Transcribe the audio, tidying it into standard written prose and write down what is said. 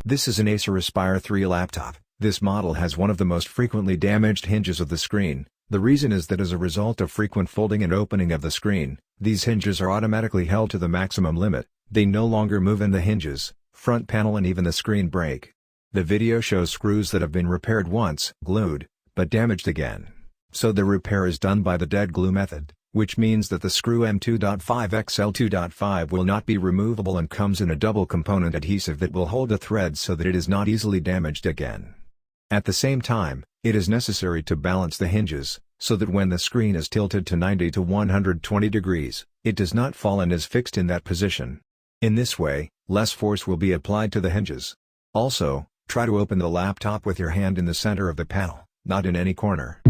This is an ACER ASPIRE 3 laptop. This model has one of the most frequently damaged hinges of the screen. The reason is that as a result of frequent folding and opening of the screen, these hinges are automatically held to the maximum limit. They no longer move and the hinges, front panel and even the screen break. The video shows screws that have been repaired once, glued, but damaged again. So the repair is done by the dead glue method, which means that the SCREW M2.5XL2.5 will not be removable and comes in a double component adhesive that will hold the thread so that it is not easily damaged again. At the same time, it is necessary to balance the hinges, so that when the screen is tilted to 90 to 120 degrees, it does not fall and is fixed in that position. In this way, less force will be applied to the hinges. Also, try to open the laptop with your hand in the center of the panel, not in any corner.